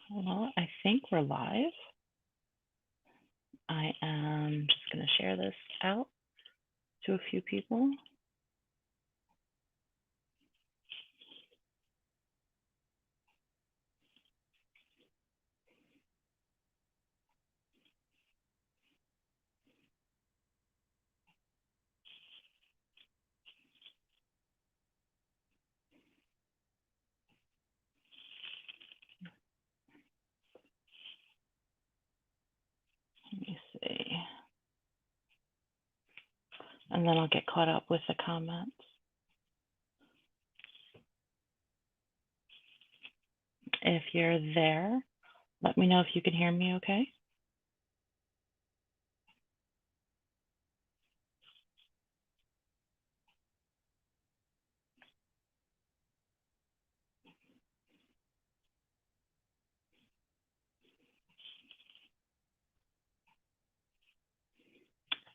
Well, I think we're live. I am just going to share this out to a few people. Let me see. And then I'll get caught up with the comments. If you're there, let me know if you can hear me okay.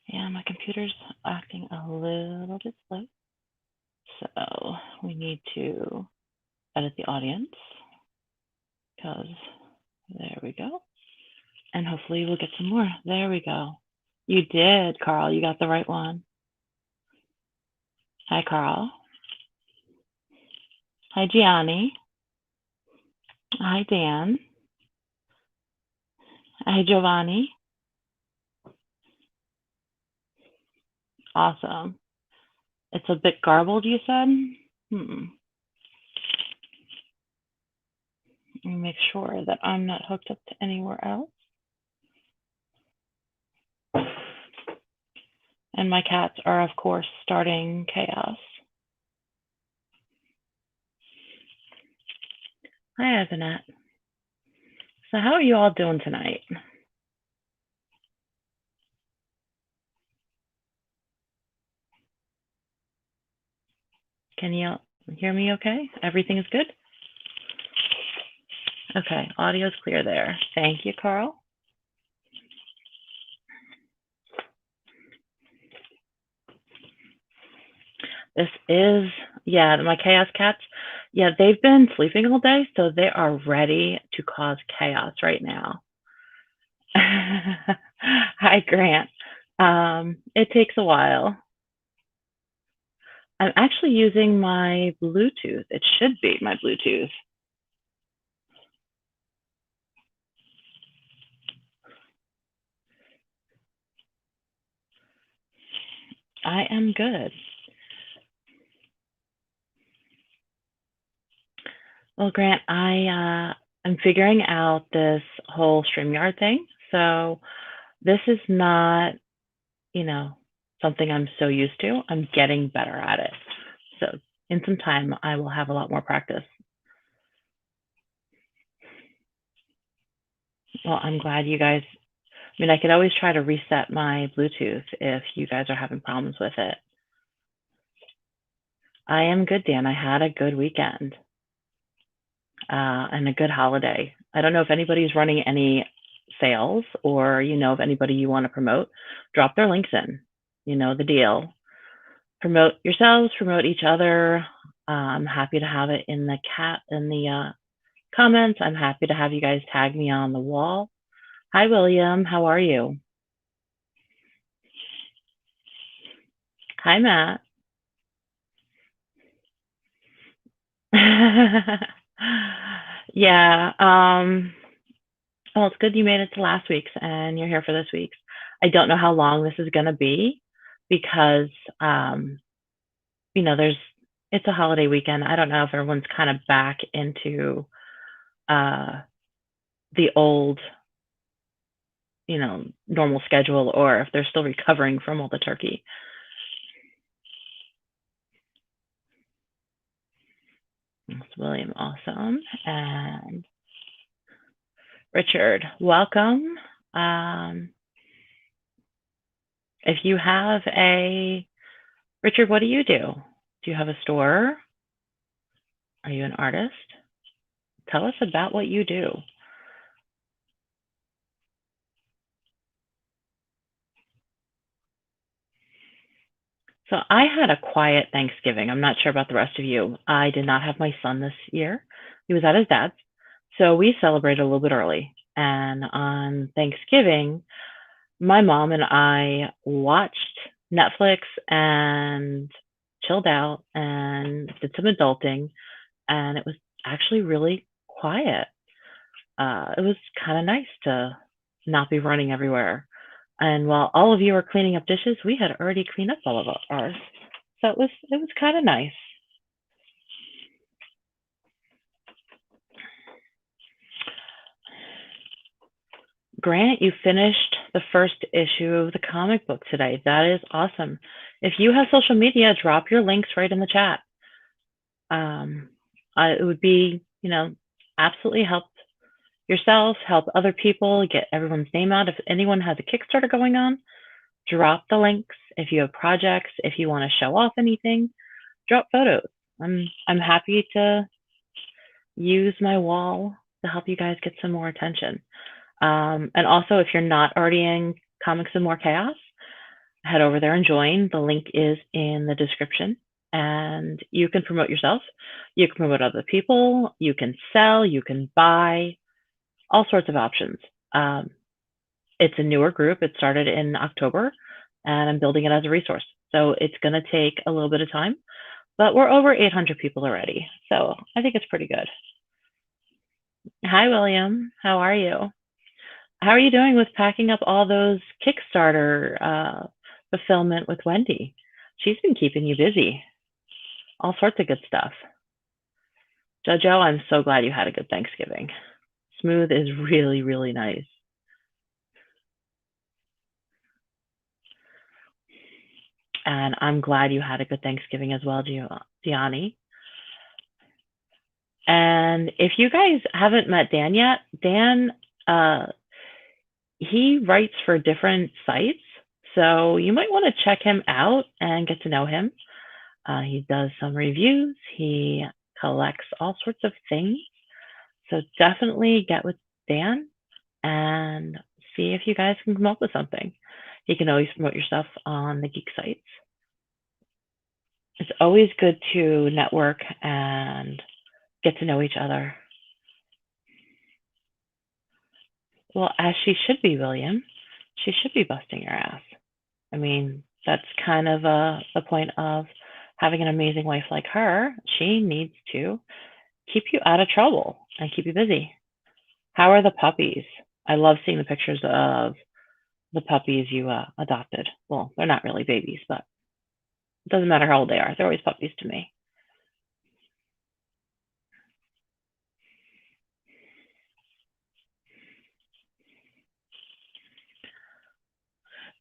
Yeah, my computer's acting a little bit slow. So we need to edit the audience because there we go. And hopefully we'll get some more. There we go. You did, Carl. You got the right one. Hi, Carl. Hi, Gianni. Hi, Dan. Hi, Giovanni. Awesome. It's a bit garbled, you said? Let me make sure that I'm not hooked up to anywhere else. And my cats are, of course, starting chaos. Hi, Evanette. So how are you all doing tonight? Can you hear me okay? Everything is good? Okay, audio's clear there. Thank you, Carl. This is, yeah, my chaos cats. Yeah, they've been sleeping all day, so they are ready to cause chaos right now. Hi, Grant. It takes a while. I'm actually using my Bluetooth. It should be my Bluetooth. I am good. Well, Grant, I'm figuring out this whole StreamYard thing. So this is not, you know, something I'm so used to. I'm getting better at it. So in some time, I will have a lot more practice. Well, I'm glad you guys, I mean, I could always try to reset my Bluetooth if you guys are having problems with it. I am good, Dan. I had a good weekend and a good holiday. I don't know if anybody's running any sales or you know of anybody you want to promote. Drop their links in. You know the deal. Promote yourselves, promote each other. I'm happy to have it in the comments. I'm happy to have you guys tag me on the wall. Hi, William. How are you? Hi, Matt. Yeah. Well, it's good you made it to last week's and you're here for this week's. I don't know how long this is going to be because, um, you know, it's a holiday weekend. I don't know if everyone's kind of back into uh, the old, normal schedule or if they're still recovering from all the turkey. That's William, awesome. And Richard, welcome. Um, if you have Richard, what do you do? Do you have a store? Are you an artist? Tell us about what you do. So I had a quiet Thanksgiving. I'm not sure about the rest of you. I did not have my son this year. He was at his dad's. So we celebrated a little bit early. And on Thanksgiving, my mom and I watched Netflix and chilled out and did some adulting. And it was actually really quiet. It was kind of nice to not be running everywhere. And while all of you were cleaning up dishes, we had already cleaned up all of ours. So it was kind of nice. Grant, you finished the first issue of the comic book today. That is awesome. If you have social media, drop your links right in the chat. Um, it would be, absolutely help yourself, help other people, get everyone's name out. If anyone has a Kickstarter going on, drop the links. If you have projects, if you want to show off anything, drop photos. I'm happy to use my wall to help you guys get some more attention. And also, if you're not already in Comics and More Chaos, head over there and join. The link is in the description. And you can promote yourself. You can promote other people. You can sell. You can buy. All sorts of options. It's a newer group. It started in October, and I'm building it as a resource. So it's going to take a little bit of time, but we're over 800 people already. So I think it's pretty good. Hi, William. How are you? How are you doing with packing up all those Kickstarter fulfillment with Wendy? She's been keeping you busy. All sorts of good stuff. Jojo, I'm so glad you had a good Thanksgiving. Smooth is really, really nice. And I'm glad you had a good Thanksgiving as well, Gianni. And if you guys haven't met Dan yet, Dan, he writes for different sites. So you might want to check him out and get to know him. He does some reviews. He collects all sorts of things. So definitely get with Dan and see if you guys can come up with something. You can always promote your stuff on the geek sites. It's always good to network and get to know each other. Well, as she should be, William. She should be busting your ass. I mean, that's kind of the point of having an amazing wife like her. She needs to keep you out of trouble and keep you busy. How are the puppies? I love seeing the pictures of the puppies you adopted. Well, they're not really babies, but it doesn't matter how old they are. They're always puppies to me.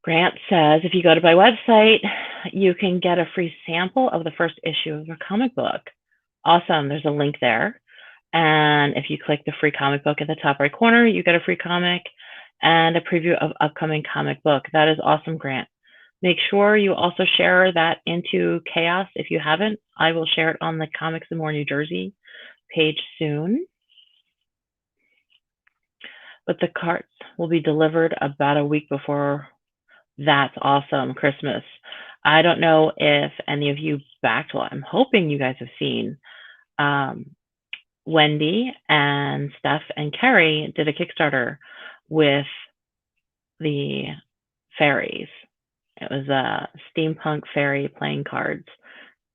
Grant says if you go to my website, you can get a free sample of the first issue of your comic book. Awesome. There's a link there. And if you click the free comic book in the top right corner, you get a free comic and a preview of upcoming comic book. That is awesome, Grant. Make sure you also share that into Chaos. If you haven't, I will share it on the Comics and More New Jersey page soon. But the carts will be delivered about a week before. That's awesome, Christmas. I don't know if any of you backed, well, I'm hoping you guys have seen Wendy and Steph and Kerry did a Kickstarter with the fairies. It was a steampunk fairy playing cards,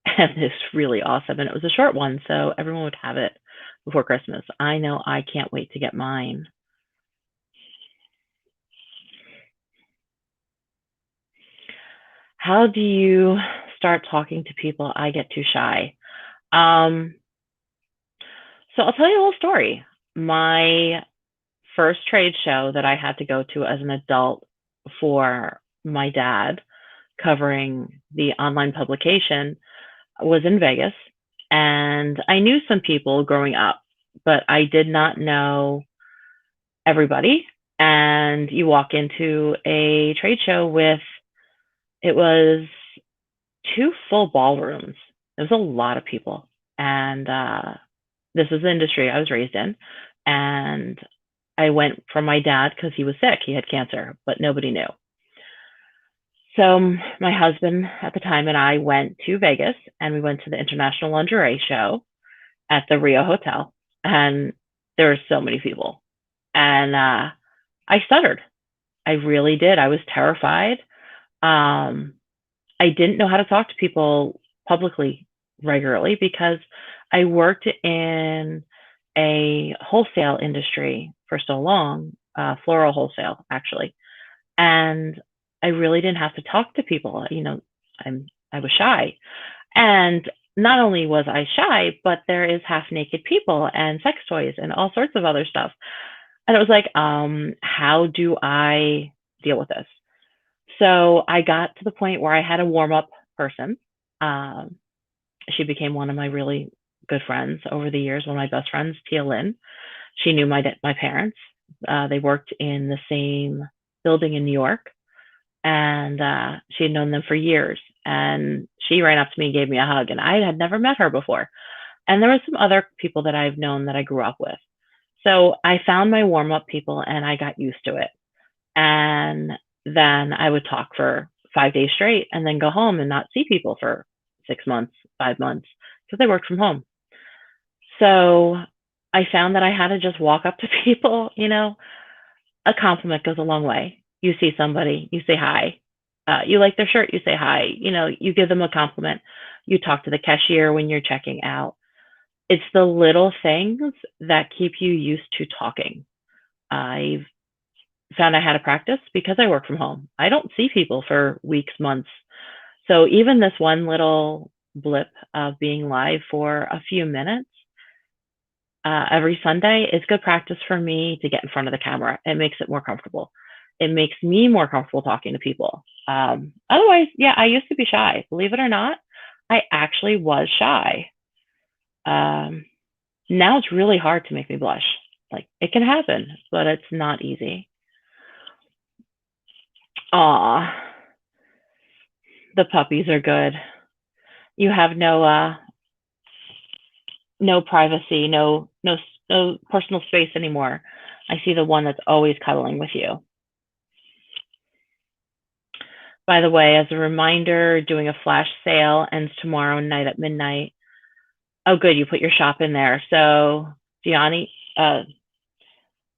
and it's really awesome. And it was a short one, so everyone would have it before Christmas. I know I can't wait to get mine. How do you start talking to people? I get too shy. So I'll tell you a little story. My first trade show that I had to go to as an adult for my dad, covering the online publication, was in Vegas. And I knew some people growing up, but I did not know everybody. And you walk into a trade show with, it was two full ballrooms. It was a lot of people. And this is the industry I was raised in. And I went for my dad because he was sick. He had cancer, but nobody knew. So my husband at the time and I went to Vegas, and we went to the International Lingerie Show at the Rio Hotel. And There were so many people. And I stuttered. I really did. I was terrified. Um, I didn't know how to talk to people publicly regularly because I worked in a wholesale industry for so long, floral wholesale, actually. And I really didn't have to talk to people. I was shy. And not only was I shy, but there is half naked people and sex toys and all sorts of other stuff. And it was like, how do I deal with this? So I got to the point where I had a warm up person. Um, she became one of my really good friends over the years, one of my best friends, Tia Lynn. She knew my parents. They worked in the same building in New York, and she had known them for years. And she ran up to me and gave me a hug, and I had never met her before. And there were some other people that I've known that I grew up with. So I found my warm up people, and I got used to it. And then I would talk for 5 days straight and then go home and not see people for 6 months, 5 months, because I worked from home. So I found that I had to just walk up to people, a compliment goes a long way. You see somebody, you say hi. You like their shirt, you say hi. You give them a compliment. You talk to the cashier when you're checking out. It's the little things that keep you used to talking. I've found I had to practice because I work from home. I don't see people for weeks, months. So even this one little blip of being live for a few minutes every Sunday is good practice for me to get in front of the camera. It makes it more comfortable. It makes me more comfortable talking to people. Otherwise, yeah, I used to be shy. Believe it or not, I actually was shy. Um, Now it's really hard to make me blush. Like it can happen, but it's not easy. Aw, the puppies are good. You have no privacy, no personal space anymore. I see the one that's always cuddling with you. By the way, as a reminder, doing a flash sale ends tomorrow night at midnight. Oh, good, you put your shop in there. So Gianni, uh,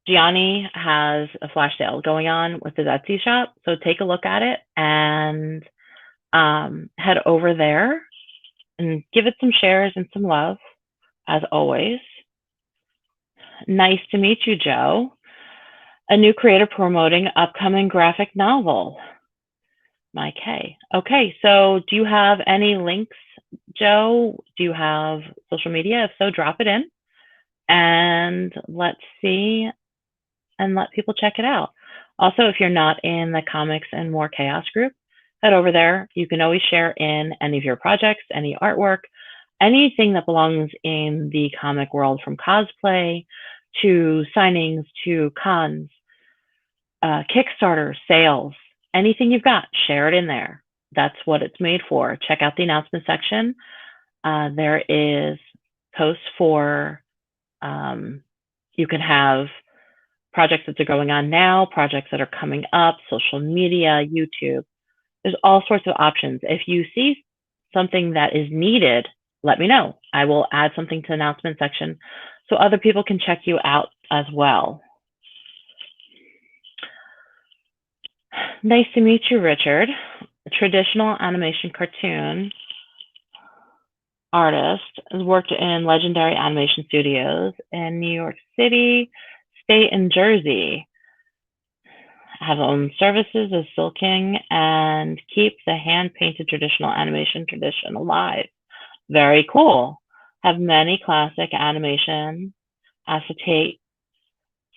Gianni has a flash sale going on with his Etsy shop. So take a look at it and head over there and give it some shares and some love, as always. Nice to meet you, Joe. A new creator promoting upcoming graphic novel. Mike K. Okay, so do you have any links, Joe? Do you have social media? If so, drop it in and let's see and let people check it out. Also, if you're not in the Comics and More Chaos group, head over there. You can always share in any of your projects, any artwork, anything that belongs in the comic world, from cosplay to signings to cons, Kickstarter, sales, anything you've got, share it in there. That's what it's made for. Check out the announcement section. There is posts for, you can have projects that are going on now, projects that are coming up, social media, YouTube. There's all sorts of options. If you see something that is needed, let me know. I will add something to the announcement section so other people can check you out as well. Nice to meet you, Richard. A traditional animation cartoon artist, has worked in legendary animation studios in New York City, State, and Jersey. Have owned services as Soul King and keep the hand-painted traditional animation tradition alive. Very cool. Have many classic animation acetate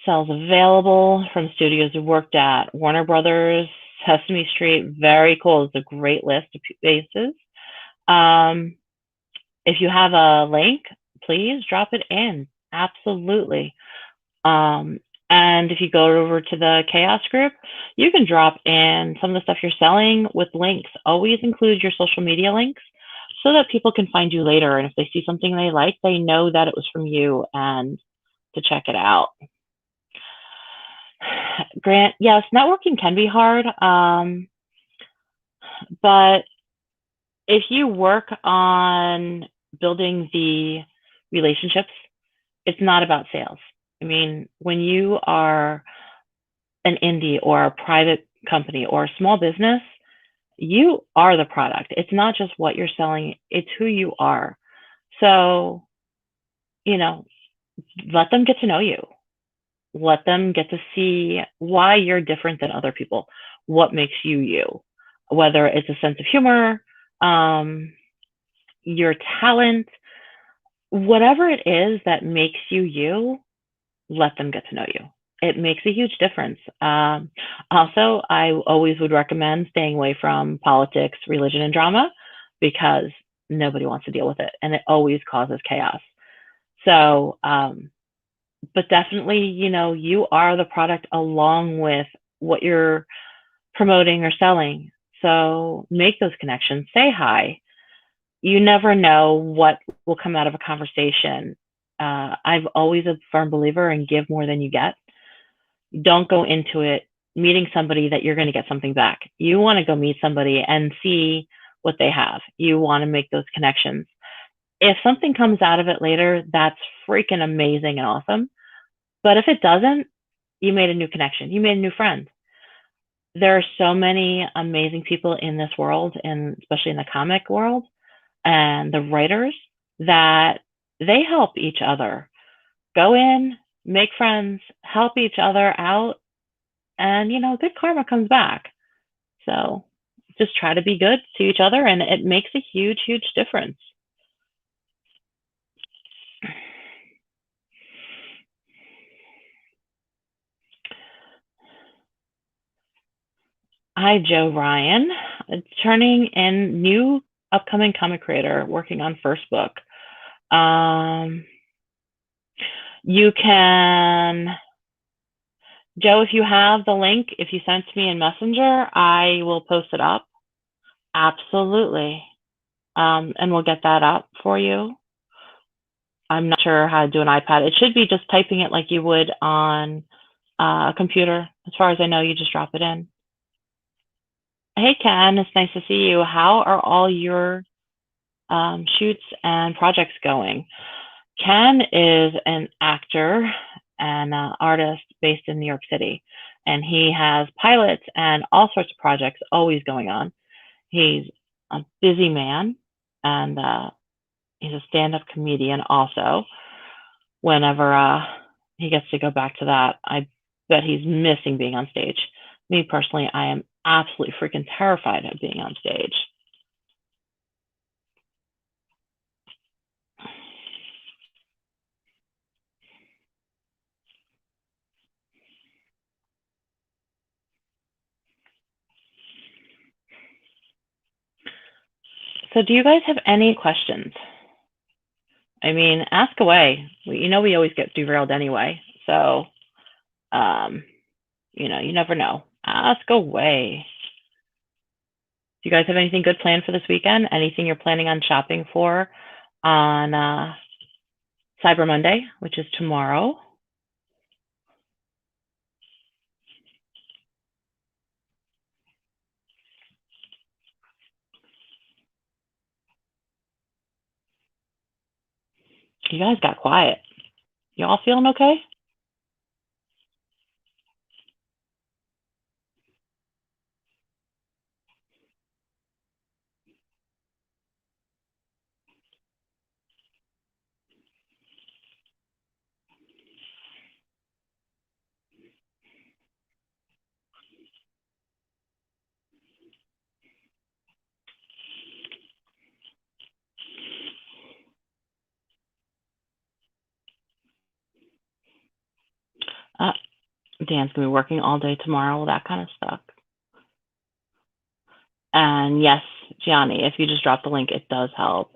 cells available from studios we've worked at. Warner Brothers, Sesame Street. Very cool. It's a great list of bases. If you have a link, please drop it in. Absolutely. And if you go over to the Chaos group, you can drop in some of the stuff you're selling with links. Always include your social media links so that people can find you later. And if they see something they like, they know that it was from you and to check it out. Grant, yes, networking can be hard. But if you work on building the relationships, it's not about sales. I mean, when you are an indie or a private company or a small business, you are the product. It's not just what you're selling, it's who you are. So, you know, let them get to know you. Let them get to see why you're different than other people, what makes you you, whether it's a sense of humor, um, your talent, whatever it is that makes you you, let them get to know you. It makes a huge difference. Also, I always would recommend staying away from politics, religion, and drama because nobody wants to deal with it and it always causes chaos. So, but definitely, you are the product along with what you're promoting or selling. So make those connections, say hi. You never know what will come out of a conversation. I've always a firm believer in give more than you get. Don't go into it meeting somebody that you're going to get something back. You want to go meet somebody and see what they have. You want to make those connections. If something comes out of it later, that's freaking amazing and awesome. But if it doesn't, you made a new connection. You made a new friend. There are so many amazing people in this world, and especially in the comic world and the writers, that they help each other. Go in, make friends, help each other out, and good karma comes back. So just try to be good to each other, and it makes a huge, huge difference. Hi, Joe Ryan, turning in new upcoming comic creator working on first book. Um, you can, Joe, if you have the link, if you send to me in Messenger, I will post it up. Absolutely. And we'll get that up for you. I'm not sure how to do an iPad. It should be just typing it like you would on a computer. As far as I know, you just drop it in. Hey, Ken, it's nice to see you. How are all your shoots and projects going? Ken is an actor and artist based in New York City, and he has pilots and all sorts of projects always going on. He's a busy man, and he's a stand-up comedian also. Whenever he gets to go back to that, I bet he's missing being on stage. Me personally, I am absolutely freaking terrified of being on stage. So, do you guys have any questions? I mean, ask away. We always get derailed anyway. So, um, you never know. Ask away. Do you guys have anything good planned for this weekend? Anything you're planning on shopping for on Cyber Monday, which is tomorrow? You guys got quiet. You all feeling okay? Uh, Dan's gonna be working all day tomorrow, that kind of stuff. And yes, Gianni, if you just drop the link, it does help.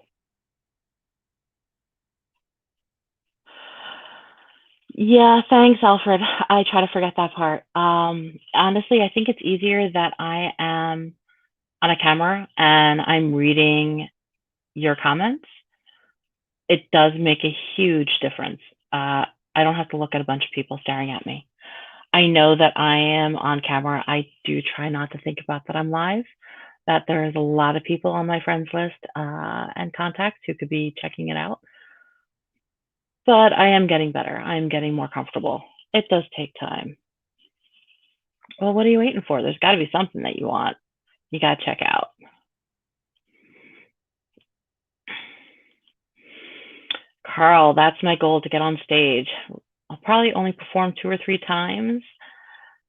Yeah, thanks, Alfred. I try to forget that part. Honestly, I think it's easier that I am on a camera and I'm reading your comments. It does make a huge difference. I don't have to look at a bunch of people staring at me. I know that I am on camera. I do try not to think about that I'm live, that there is a lot of people on my friends list and contacts who could be checking it out. but I am getting better. I'm getting more comfortable. It does take time. Well, what are you waiting for? There's got to be something that you want. You got to check out. Carl, that's my goal, to get on stage. I'll probably only perform 2 or 3 times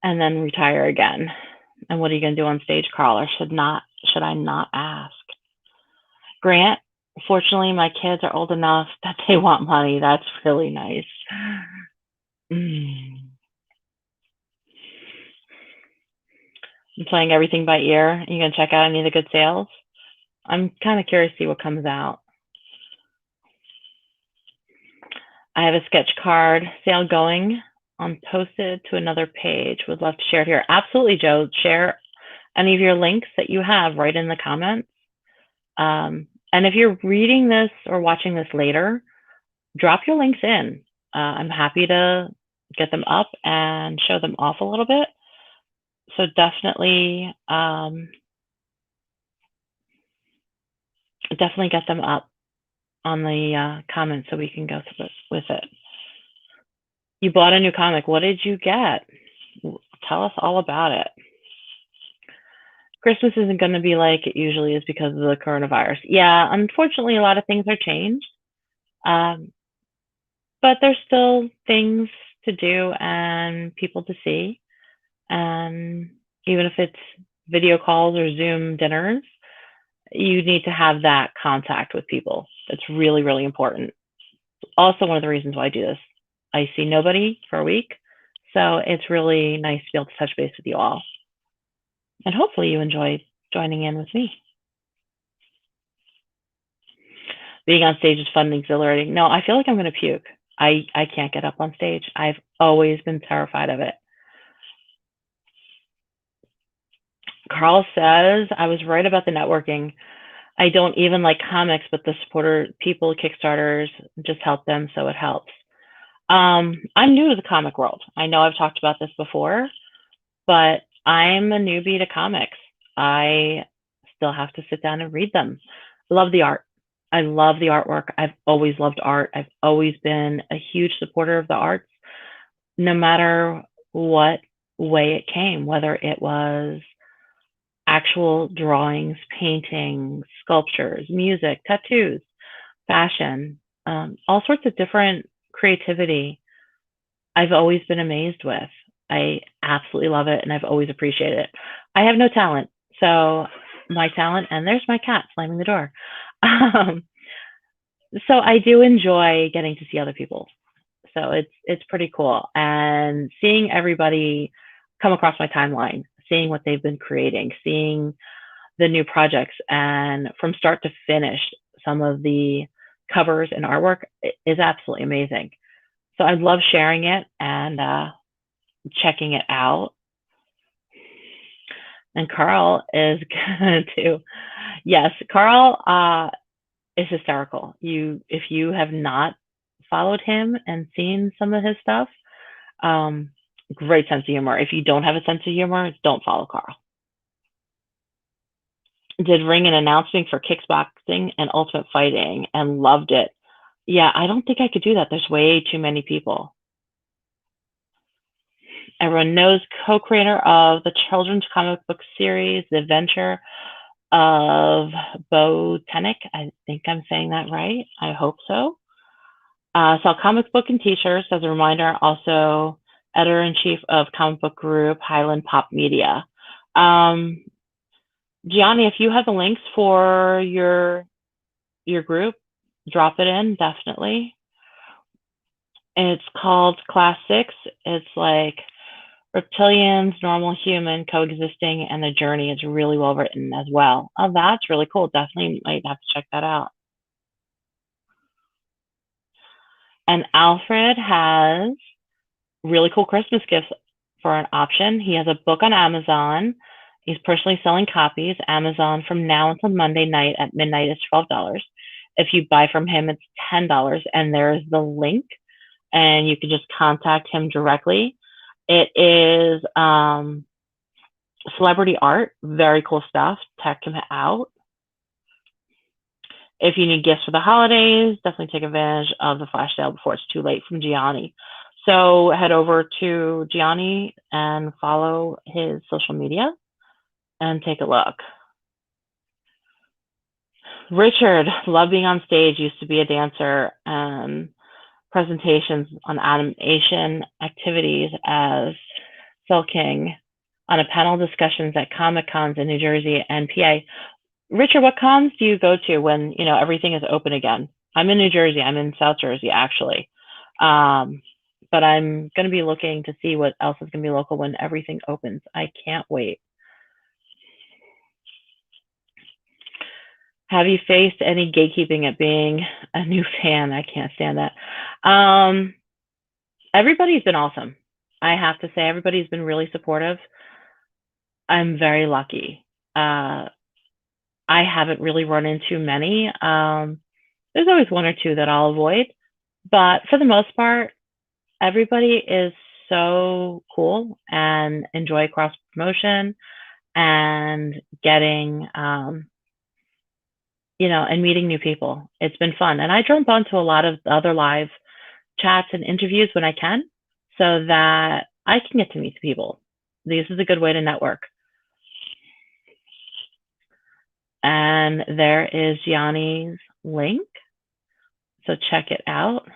and then retire again. And what are you going to do on stage, Carl? Or should I not ask? Grant, fortunately, my kids are old enough that they want money. That's really nice. Mm. I'm playing everything by ear. Are you going to check out any of the good sales? I'm kind of curious to see what comes out. I have a sketch card sale going on, posted to another page. Would love to share it here. Absolutely, Joe. Share any of your links that you have right in the comments. And if you're reading this or watching this later, drop your links in. I'm happy to get them up and show them off a little bit. So definitely get them up on the comments so we can go through with it. You bought a new comic. What did you get? Tell us all about it. Christmas isn't going to be like it usually is because of the coronavirus. Yeah, unfortunately, a lot of things are changed. But there's still things to do and people to see. And even if it's video calls or Zoom dinners, you need to have that contact with people. That's really, really important. Also, one of the reasons why I do this, I see nobody for a week. So it's really nice to be able to touch base with you all. And hopefully you enjoy joining in with me. Being on stage is fun and exhilarating. No, I feel like I'm going to puke. I can't get up on stage. I've always been terrified of it. Carl says, I was right about the networking. I don't even like comics, but the supporter people, Kickstarters, just help them, so it helps. I'm new to the comic world. I know I've talked about this before, but I'm a newbie to comics. I still have to sit down and read them. Love the art. I love the artwork. I've always loved art. I've always been a huge supporter of the arts, no matter what way it came, whether it was actual drawings, paintings, sculptures, music, tattoos, fashion, all sorts of different creativity I've always been amazed with. I absolutely love it and I've always appreciated it. I have no talent. So my talent, and there's my cat slamming the door. So I do enjoy getting to see other people. So it's pretty cool. And seeing everybody come across my timeline, seeing what they've been creating, seeing the new projects, and from start to finish, some of the covers and artwork is absolutely amazing. So I love sharing it and checking it out. And Carl is going to, yes, Carl is hysterical. If you have not followed him and seen some of his stuff, great sense of humor. If you don't have a sense of humor, don't follow Carl. Did ring an announcement for kickboxing and ultimate fighting and loved it. Yeah, I don't think I could do that. There's way too many people. Everyone knows co-creator of the children's comic book series, The Adventure of Botanic. I think I'm saying that right. I hope so. Sell comic book and t-shirts as a reminder. Also, editor-in-chief of comic book group Highland Pop Media. Gianni, if you have the links for your group, drop it in, definitely. And it's called Class 6. It's like reptilians, normal human coexisting, and the journey is really well written as well. Oh, that's really cool. Definitely might have to check that out. And Alfred has really cool Christmas gifts for an option. He has a book on Amazon. He's personally selling copies. Amazon from now until Monday night at midnight is $12. If you buy from him, it's $10. And there's the link, and you can just contact him directly. It is celebrity art, very cool stuff. Check him out. If you need gifts for the holidays, definitely take advantage of the flash sale before it's too late from Gianni. So head over to Gianni and follow his social media and take a look. Richard, love being on stage, used to be a dancer and presentations on animation activities as Cell King on a panel discussions at Comic Cons in New Jersey and PA. Richard, what cons do you go to when everything is open again? I'm in New Jersey. I'm in South Jersey, actually. But I'm going to be looking to see what else is going to be local when everything opens. I can't wait. Have you faced any gatekeeping at being a new fan? I can't stand that. Everybody's been awesome. I have to say, everybody's been really supportive. I'm very lucky. I haven't really run into many. There's always one or two that I'll avoid, but for the most part, everybody is so cool and enjoy cross promotion and getting, and meeting new people. It's been fun. And I jump onto a lot of other live chats and interviews when I can so that I can get to meet people. This is a good way to network. And there is Gianni's link. So check it out.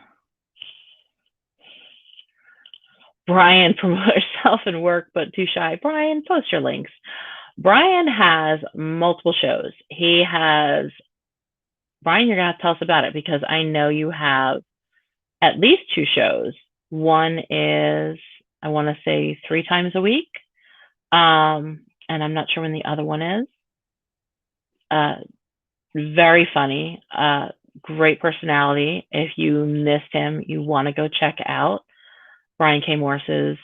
Brian, promote yourself and work, but too shy. Brian, post your links. Brian has multiple shows. Brian, you're going to have to tell us about it because I know you have at least two shows. One is, I want to say 3 times a week. And I'm not sure when the other one is. Very funny. Great personality. If you missed him, you want to go check out Brian K. Morris's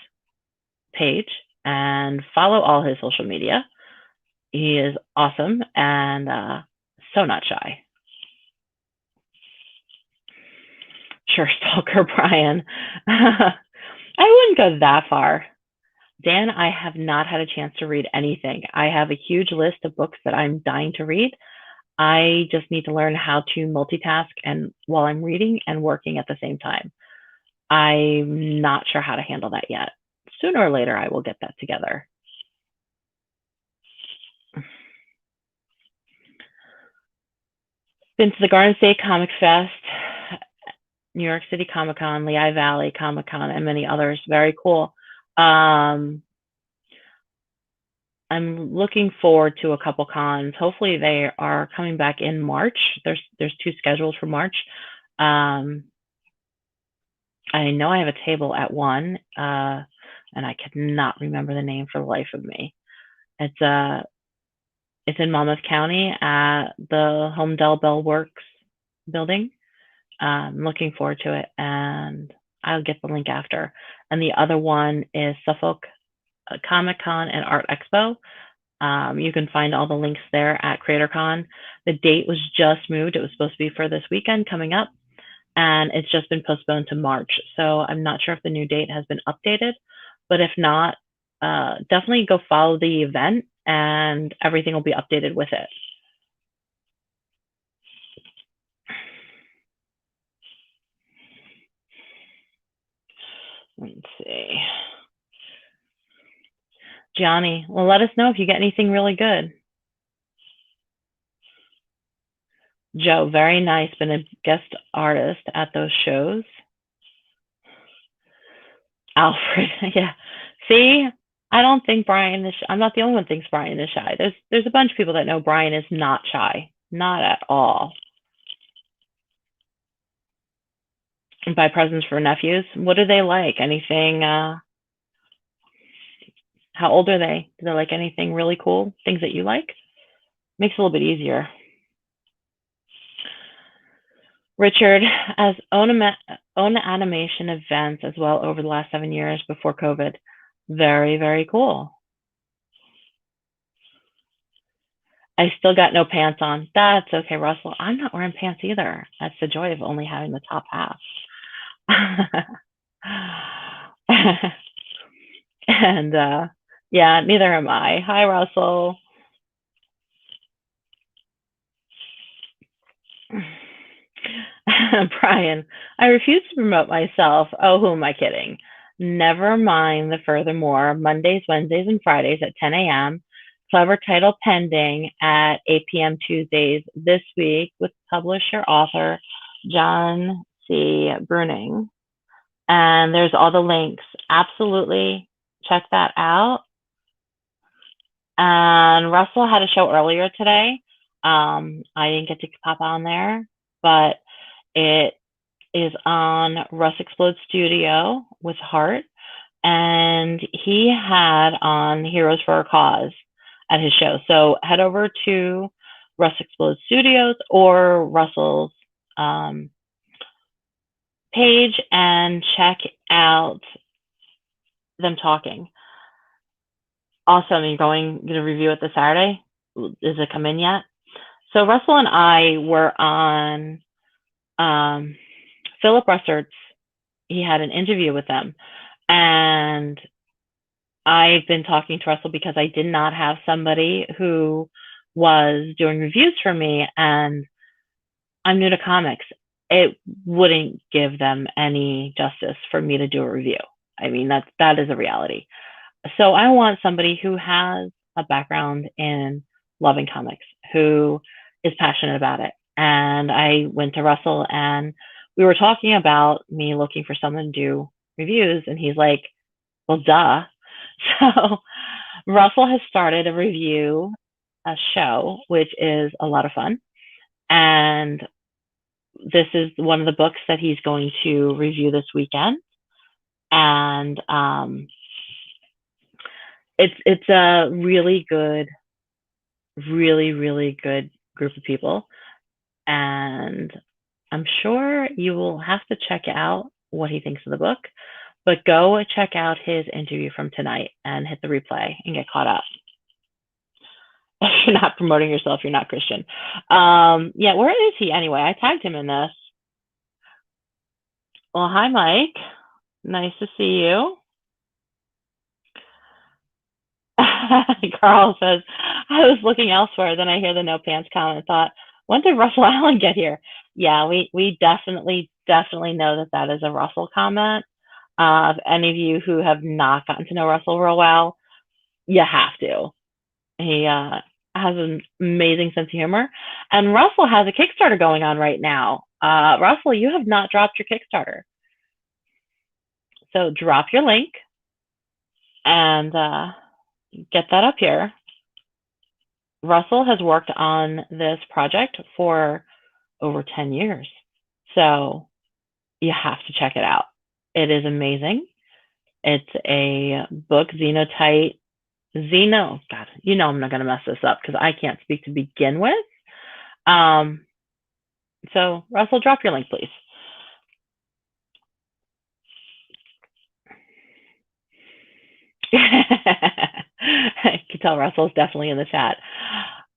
page and follow all his social media. He is awesome and so not shy. Sure, stalker Brian. I wouldn't go that far. Dan, I have not had a chance to read anything. I have a huge list of books that I'm dying to read. I just need to learn how to multitask and while I'm reading and working at the same time. I'm not sure how to handle that yet. Sooner or later, I will get that together. Been to the Garden State Comic Fest, New York City Comic Con, Lehigh Valley Comic Con, and many others. Very cool. I'm looking forward to a couple cons. Hopefully, they are coming back in March. There's 2 scheduled for March. I know I have a table at one, and I cannot remember the name for the life of me. It's in Monmouth County at the Home Del Bell Works building. I'm looking forward to it, and I'll get the link after. And the other one is Suffolk Comic Con and Art Expo. You can find all the links there at CreatorCon. The date was just moved. It was supposed to be for this weekend coming up, and it's just been postponed to March. So I'm not sure if the new date has been updated, but if not, definitely go follow the event and everything will be updated with it. Let's see. Gianni, well, let us know if you get anything really good. Joe, very nice. Been a guest artist at those shows. Alfred, yeah. See, I don't think Brian is. I'm not the only one who thinks Brian is shy. There's a bunch of people that know Brian is not shy, not at all. And buy presents for nephews. What do they like? Anything? How old are they? Do they like anything really cool? Things that you like? Makes it a little bit easier. Richard, as own animation events as well over the last 7 years before COVID. Very, very cool. I still got no pants on. That's okay, Russell. I'm not wearing pants either. That's the joy of only having the top half. And yeah, neither am I. Hi, Russell. Brian, I refuse to promote myself. Oh, who am I kidding? Never mind the furthermore, Mondays, Wednesdays, and Fridays at 10 a.m. Clever title pending at 8 p.m. Tuesdays this week with publisher author John C. Bruning. And there's all the links. Absolutely check that out. And Russell had a show earlier today. I didn't get to pop on there, but it is on Russ Explode Studio with Heart. And he had on Heroes for a Cause at his show. So head over to Russ Explode Studios or Russell's page and check out them talking. Awesome. You're going to review it this Saturday? Is it come in yet? So Russell and I were on Philip Russert's. He had an interview with them. And I've been talking to Russell because I did not have somebody who was doing reviews for me, and I'm new to comics. It wouldn't give them any justice for me to do a review. I mean, that is a reality. So I want somebody who has a background in loving comics, who is passionate about it. And I went to Russell and we were talking about me looking for someone to do reviews. And he's like, well, duh. So Russell has started a show, which is a lot of fun. And this is one of the books that he's going to review this weekend. And it's a really good, really good group of people. And I'm sure you will have to check out what he thinks of the book, but go check out his interview from tonight and hit the replay and get caught up. If you're not promoting yourself, you're not Christian. Yeah, where is he anyway? I tagged him in this. Well, hi, Mike. Nice to see you. Carl says, I was looking elsewhere, then I hear the no pants comment and thought, when did Russell Allen get here? Yeah, we definitely know that is a Russell comment. If any of you who have not gotten to know Russell real well, you have to. He has an amazing sense of humor. And Russell has a Kickstarter going on right now. Russell, you have not dropped your Kickstarter. So drop your link and get that up here. Russell has worked on this project for over 10 years. So you have to check it out. It is amazing. It's a book, God, you know I'm not going to mess this up because I can't speak to begin with. So Russell, drop your link, please. I can tell Russell's definitely in the chat.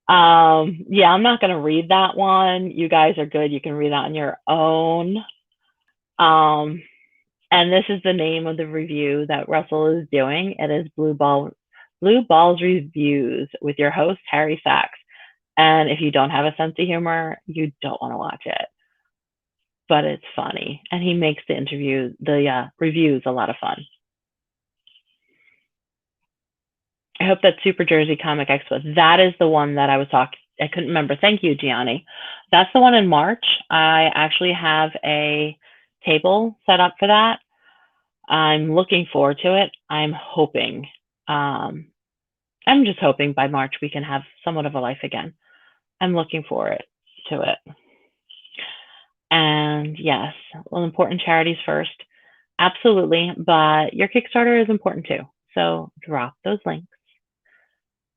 Yeah, I'm not going to read that one. You guys are good. You can read that on your own. And this is the name of the review that Russell is doing. It is Blue Balls Reviews with your host, Harry Sachs. And if you don't have a sense of humor, you don't want to watch it. But it's funny. And he makes the reviews a lot of fun. I hope that Super Jersey Comic Expo, that is the one that I was talking, I couldn't remember. Thank you, Gianni. That's the one in March. I actually have a table set up for that. I'm looking forward to it. I'm just hoping by March we can have somewhat of a life again. I'm looking forward to it. And yes, well, important charities first. Absolutely. But your Kickstarter is important too. So drop those links.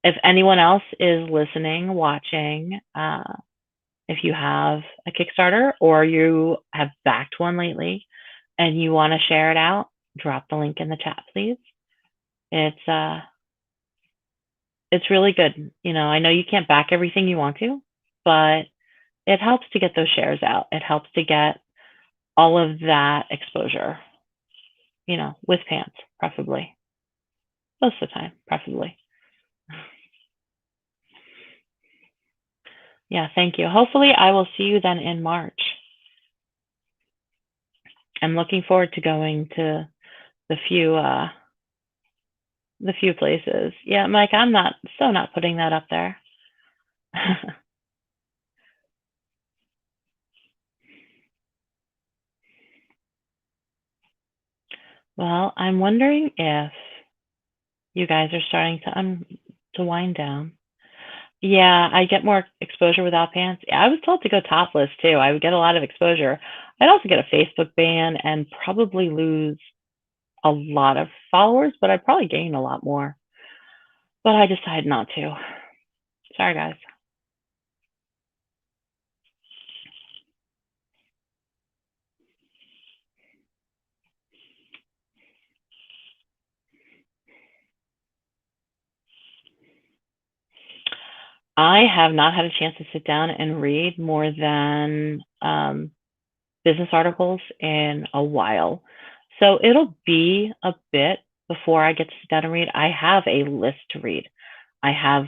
If anyone else is listening, watching, if you have a Kickstarter or you have backed one lately and you want to share it out, drop the link in the chat, please. It's really good. You know, I know you can't back everything you want to, but it helps to get those shares out. It helps to get all of that exposure, you know, with pants, preferably. Most of the time, preferably. Yeah, thank you. Hopefully I will see you then in March. I'm looking forward to going to the few uh the few places. Yeah, Mike, I'm not putting that up there. Well, I'm wondering if you guys are starting to wind down. Yeah, I get more exposure without pants. Yeah, I was told to go topless too. I would get a lot of exposure. I'd also get a Facebook ban and probably lose a lot of followers, but I'd probably gain a lot more. But I decided not to. Sorry, guys. I have not had a chance to sit down and read more than business articles in a while. So it'll be a bit before I get to sit down and read. I have a list to read. I have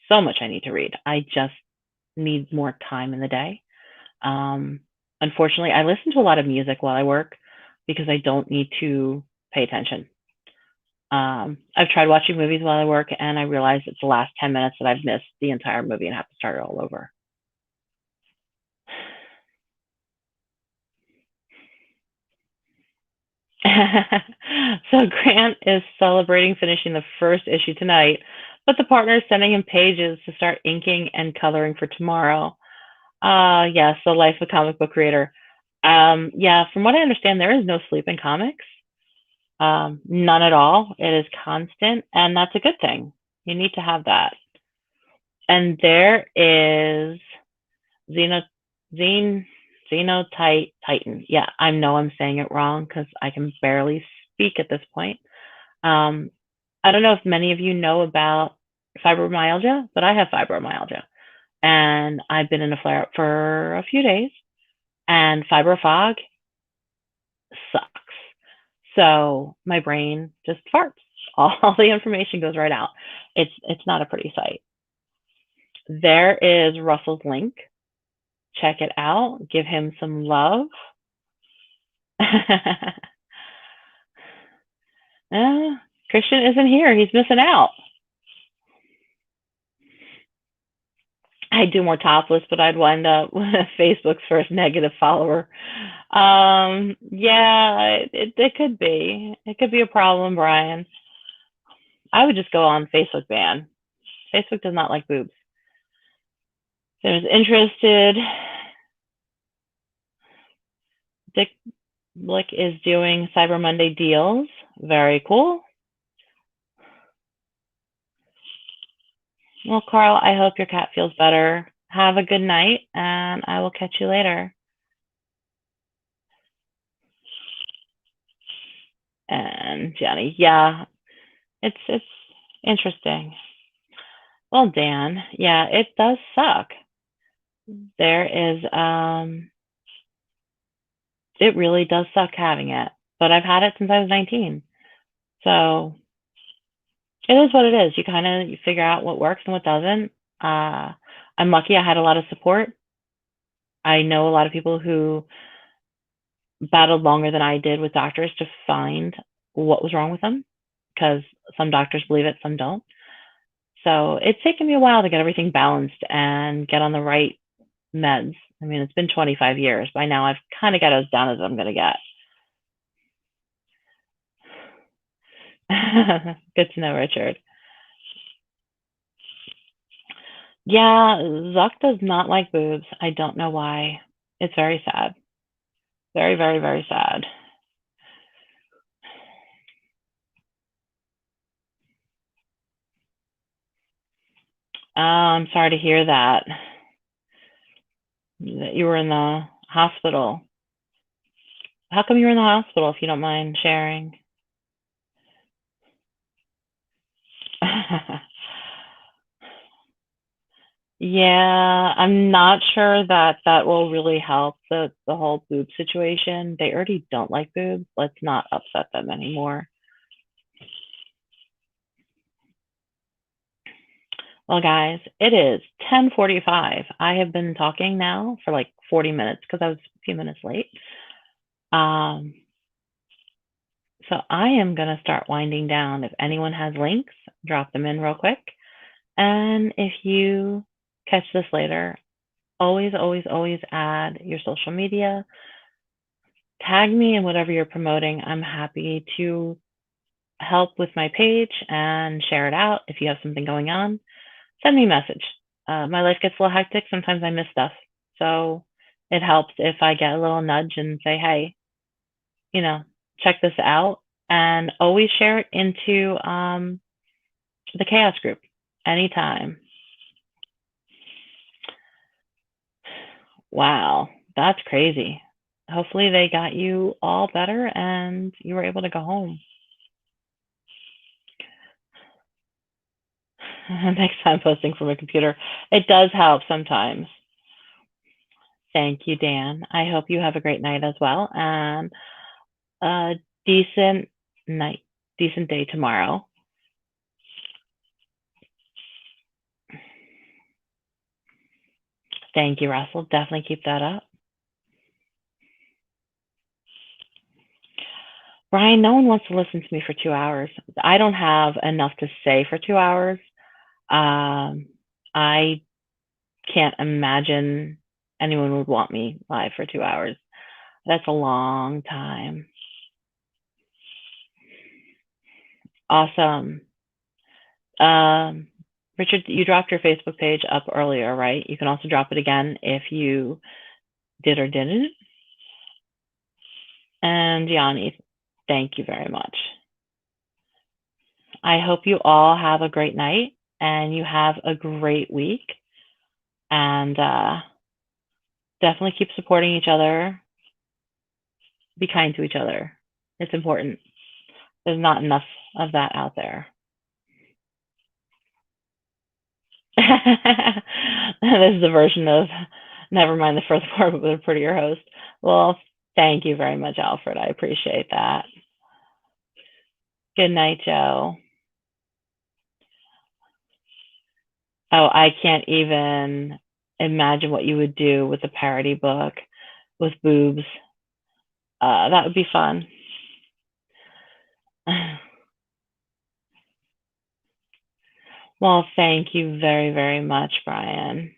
so much I need to read. I just need more time in the day. Um, Unfortunately, I listen to a lot of music while I work because I don't need to pay attention. I've tried watching movies while I work, and I realize it's the last 10 minutes that I've missed the entire movie and have to start it all over. So Grant is celebrating finishing the first issue tonight, but the partner is sending him pages to start inking and coloring for tomorrow. Yes, the life of a comic book creator. Yeah, from what I understand, there is no sleep in comics. None at all. It is constant, and that's a good thing. You need to have that. And there is Xeno, Xen, Titan. Yeah, I know I'm saying it wrong because I can barely speak at this point. Um, I don't know if many of you know about fibromyalgia, but I have fibromyalgia, and I've been in a flare up for a few days. And fibro fog sucks. So my brain just farts. All the information goes right out. It's not a pretty sight. There is Russell's link. Check it out. Give him some love. Christian isn't here. He's missing out. I'd do more topless, but I'd wind up with Facebook's first negative follower. Yeah, it could be. It could be a problem, Brian. I would just go on Facebook ban. Facebook does not like boobs. There's interested. Dick Blick is doing Cyber Monday deals. Very cool. Well, Carl, I hope your cat feels better. Have a good night, and I will catch you later. And Jenny, yeah, it's interesting. Well, Dan, yeah, it does suck. There is it really does suck having it. But I've had it since I was 19. So it is what it is. You kind of you figure out what works and what doesn't. Uh, I'm lucky I had a lot of support. I know a lot of people who battled longer than I did with doctors to find what was wrong with them because some doctors believe it, some don't. So it's taken me a while to get everything balanced and get on the right meds. I mean, it's been 25 years. By now, I've kind of got as down as I'm going to get. Good to know, Richard. Yeah, Zuck does not like boobs. I don't know why. It's very sad. Very, very, very sad. I'm sorry to hear that. That you were in the hospital. How come you were in the hospital, if you don't mind sharing? Yeah, I'm not sure that that will really help the whole boob situation. They already don't like boobs. Let's not upset them anymore. Well, guys, it is 10:45. I have been talking now for like 40 minutes because I was a few minutes late. Um, so I am going to start winding down. If anyone has links, drop them in real quick. And if you catch this later, always, always, always add your social media. Tag me in whatever you're promoting. I'm happy to help with my page and share it out. If you have something going on, send me a message. My life gets a little hectic. Sometimes I miss stuff. So it helps if I get a little nudge and say, hey, check this out. And always share it into the chaos group anytime. Wow, that's crazy. Hopefully they got you all better and you were able to go home. Next time posting from a computer. It does help sometimes. Thank you, Dan. I hope you have a great night as well and a decent night, decent day tomorrow. Thank you, Russell. Definitely keep that up. Brian, no one wants to listen to me for 2 hours. I don't have enough to say for 2 hours. I can't imagine anyone would want me live for 2 hours. That's a long time. Awesome. Um, Richard, you dropped your Facebook page up earlier, right? You can also drop it again if you did or didn't. And Yanni, thank you very much. I hope you all have a great night and you have a great week. And definitely keep supporting each other. Be kind to each other. It's important. There's not enough of that out there. This is a version of never mind the first part with a prettier host. Well, thank you very much, Alfred. I appreciate that. Good night, Joe. Oh, I can't even imagine what you would do with a parody book with boobs. That would be fun. Well, thank you very, very much, Brian.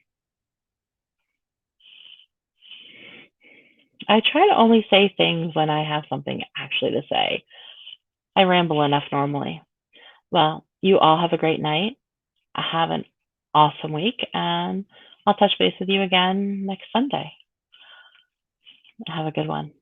I try to only say things when I have something actually to say. I ramble enough normally. Well, you all have a great night. Have an awesome week, and I'll touch base with you again next Sunday. Have a good one.